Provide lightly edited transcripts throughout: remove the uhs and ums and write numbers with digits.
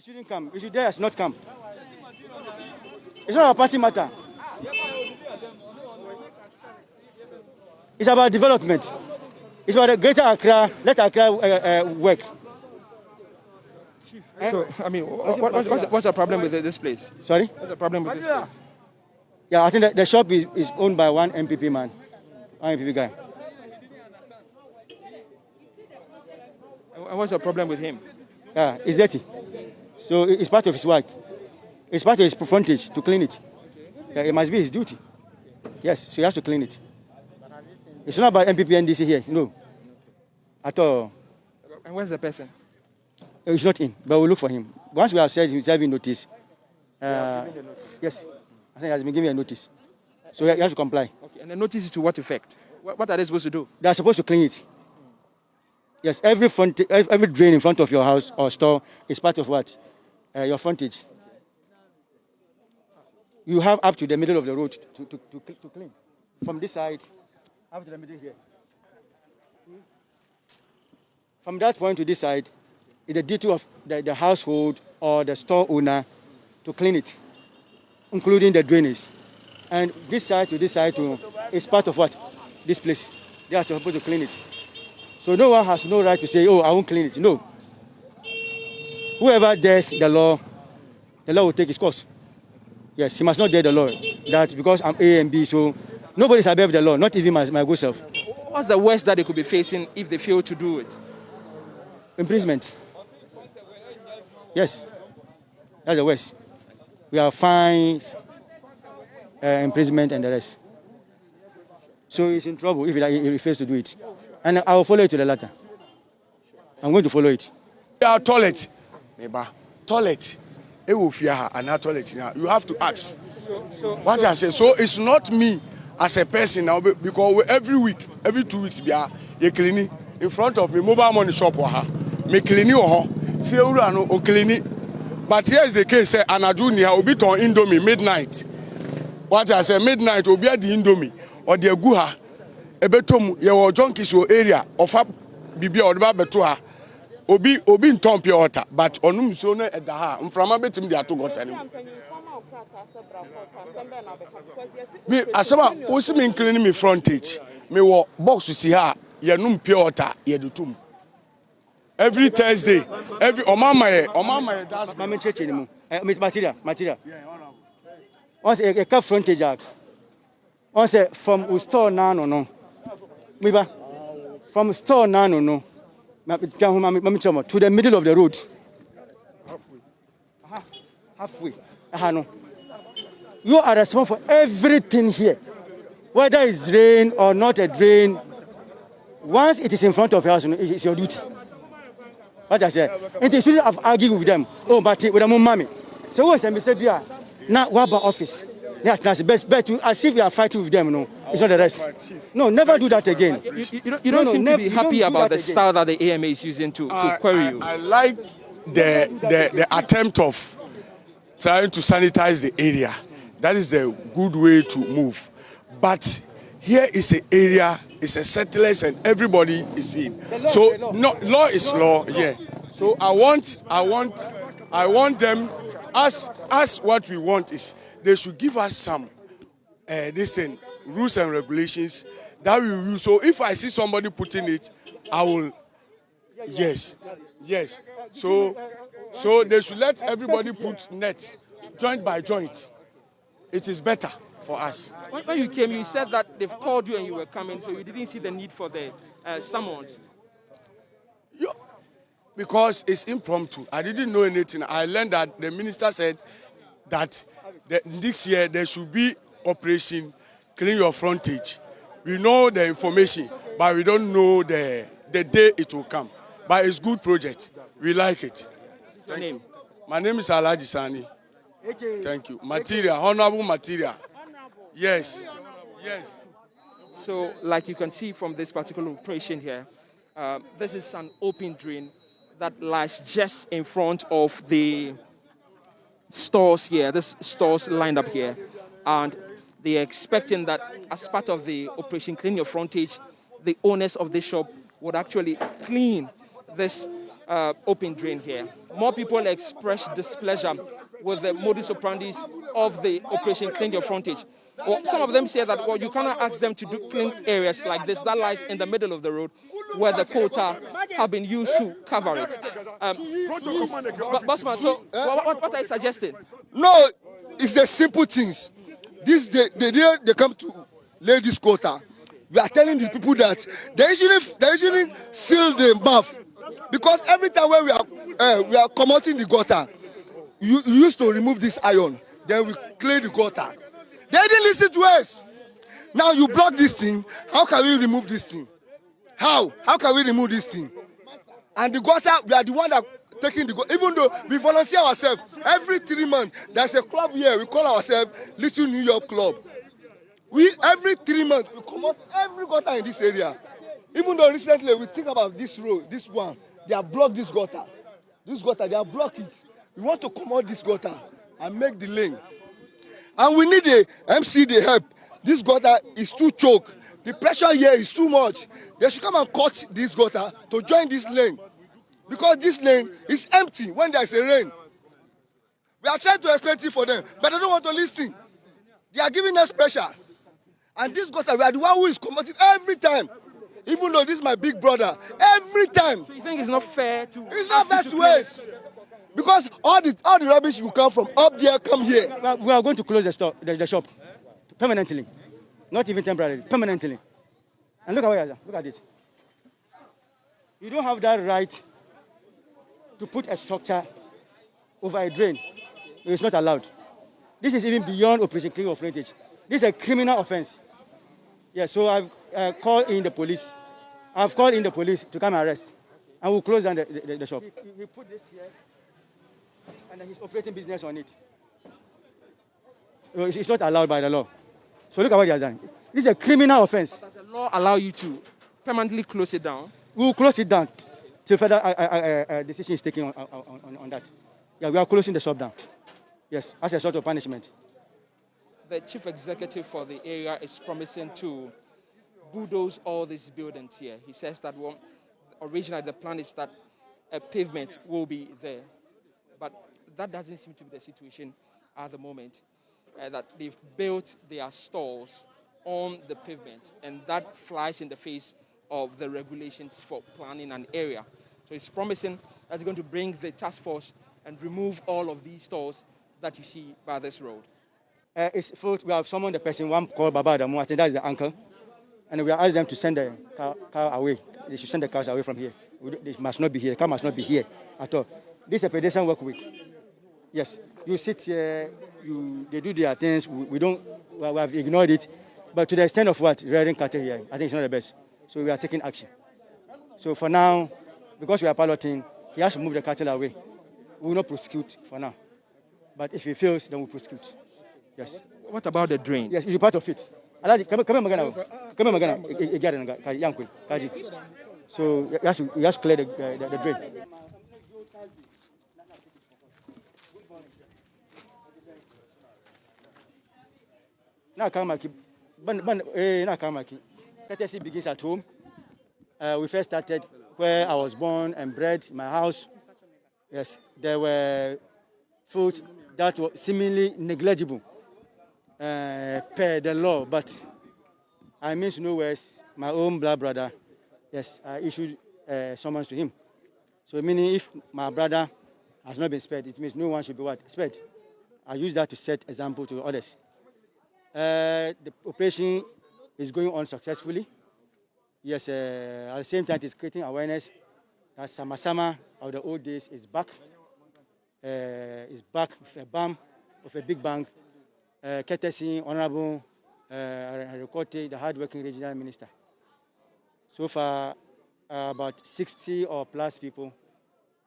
It shouldn't come. It should dare not come. It's not a party matter. It's about development. It's about the greater Accra. Let Accra work. So, I mean, what's the problem with this place? Sorry? What's the problem with this place? Yeah, I think that the shop is owned by one MPP man, one MPP guy. And what's the problem with him? Yeah, it's dirty. So it's part of his work. It's part of his frontage to clean it. Yeah, it must be his duty. Yes, so he has to clean it. It's not about MPP and DC here, no. At all. And where's the person? He's not in, but we'll look for him. Once we have said he's having notice. Yes, I think he has been given a notice. So he has to comply. Okay, and the notice is to what effect? What are they supposed to do? They are supposed to clean it. Yes, every drain in front of your house or store is part of what? Your frontage. You have up to the middle of the road to clean. From this side, up to the middle here. From that point to this side, it's the duty of the household or the store owner to clean it, including the drainage. And this side to this side is part of what? This place. They are supposed to clean it. So no one has no right to say, oh, I won't clean it. No. Whoever dares the law will take its course. Yes, he must not dare the law. That because I'm A and B, so nobody's above the law, not even my good self. What's the worst that they could be facing if they fail to do it? Imprisonment. Yes, that's the worst. We have fines, imprisonment, and the rest. So he's in trouble if he refuses to do it. And I will follow it to the letter. I'm going to follow it. Our toilet, neighbor, toilet. You have to ask. What I say. So it's not me as a person now, because every week, every 2 weeks, you clean in front of me, mobile money shop, me clean or clean. But here's the case, and I do will be on Indomie midnight. What I say, midnight will be at the Indomie or the Guha. Ebetom, your junkies your area of up Bibia or Babatoa. Obi in Tom Pure Water, but on so at the ha, from a bit in the Atogot. Me, as about also me cleaning me frontage. Me walk box to see her, ye pure water, ye do tomb. Every Thursday, every Omama, that's my church anymore. Material. Once a car frontage out. Once from store no. From store no. To the middle of the road. Halfway. No. You are responsible for everything here. Whether it's drain or not a drain, once it is in front of your house, it's your duty. What I said, and they shouldn't have argued with them. Oh, but with a mommy. So once I said, yeah, now what about office? Yeah, that's best. But as if you are fighting with them, no, it's not the rest. No, never do that again. You don't seem to be happy about the style that the AMA is using to query you. I like the attempt of trying to sanitize the area. That is the good way to move. But here is an area, it's a settlers, and everybody is in. So no, law is law. Yeah. So I want them. As what we want is they should give us some rules and regulations that we will use. So if I see somebody putting it, I will. Yes. So they should let everybody put net, joint by joint. It is better for us. When you came, you said that they've called you and you were coming, so you didn't see the need for the summons. Because it's impromptu. I didn't know anything. I learned that the minister said that this year there should be operation clean your frontage. We know the information, but we don't know the day it will come. But it's a good project. We like it. What's your name? My name is Alaji Sani. Thank you. Material, honorable material. Yes. So, like you can see from this particular operation here, this is an open drain that lies just in front of the stores here. This stores lined up here, and they are expecting that as part of the operation Clean Your Frontage, the owners of this shop would actually clean this open drain here. More people expressed displeasure with the modus operandi of the operation Clean Your Frontage. Well, some of them say that, well, you cannot ask them to do clean areas like this that lies in the middle of the road where the quota have been used to cover it. Bossman, so what are you suggesting? No, it's the simple things. The day they come to lay this quota, we are telling these people that they usually seal the bath, because every time when we are commoting the gutter, you used to remove this iron, then we clean the gutter. They didn't listen to us. Now you block this thing. How can we remove this thing? How can we remove this thing? And the gutter, we are the one that taking the gutter. Even though we volunteer ourselves every 3 months, there's a club here. We call ourselves Little New York Club. Every 3 months we come out every gutter in this area. Even though recently we think about this road, this one, they have blocked this gutter. This gutter, they have blocked it. We want to come out this gutter and make the lane. And we need the MCD help. This gutter is too choked. The pressure here is too much. They should come and cut this gutter to join this lane, because this lane is empty when there's a rain. We are trying to explain it for them, but they don't want to listen. They are giving us pressure. And this gutter, we are the one who is combating every time. Even though this is my big brother, every time. So you think it's not fair to... It's not fair to us. Because all the rubbish will come from up there, come here. We are going to close the shop permanently. Not even temporarily, permanently. And look at it. You don't have that right to put a structure over a drain. It's not allowed. This is even beyond Operation Clean Your Frontage. This is a criminal offense. Yeah, so I've called in the police. I've called in the police to come and arrest. And we'll close down the shop. We put this here, and then he's operating business on it. So it's not allowed by the law. So look at what he has done. This is a criminal offense. Does the law allow you to permanently close it down? We will close it down till further decision is taken on that. Yeah, we are closing the shop down. Yes, as a sort of punishment. The chief executive for the area is promising to bulldoze all these buildings here. He says that originally the plan is that a pavement will be there. But that doesn't seem to be the situation at the moment. That they've built their stores on the pavement, and that flies in the face of the regulations for planning an area. So it's promising that it's going to bring the task force and remove all of these stores that you see by this road. It's full. We have summoned the person, one called Baba Adamu, I think that is the uncle, and we are asked them to send the car away. They should send the cars away from here. They must not be here. The car must not be here at all. This is a pedestrian work week. Yes, you sit here, they do their things. We have ignored it, but to the extent of what rearing cattle here, I think it's not the best. So we are taking action. So for now, because we are piloting, he has to move the cattle away. We will not prosecute for now, but if he fails, then we'll prosecute. Yes. What about the drain? Yes, it's part of it. So you have to clear the drain. Now courtesy begins at home. We first started where I was born and bred, my house. Yes, there were food that were seemingly negligible per the law, but I mean no worse. My own blood brother, yes, I issued summons to him. So meaning if my brother has not been spared, it means no one should be spared. I use that to set example to others. The operation is going on successfully. Yes, at the same time, it is creating awareness that Sama of the old days is back. Is back with a big bang. Courtesy, Honorable Rekote, the hard-working regional minister. So far, about 60 or plus people,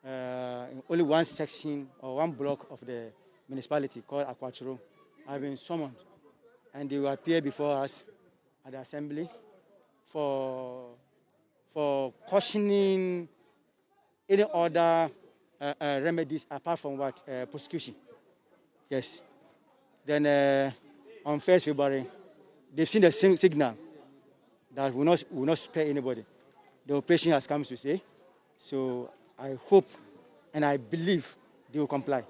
in only one section or one block of the municipality called Akwachuro have been summoned, and they will appear before us at the assembly for cautioning any other remedies apart from what prosecution. Yes. Then on 1st February, they've seen the signal that will not spare anybody. The operation has come to stay. So I hope and I believe they will comply.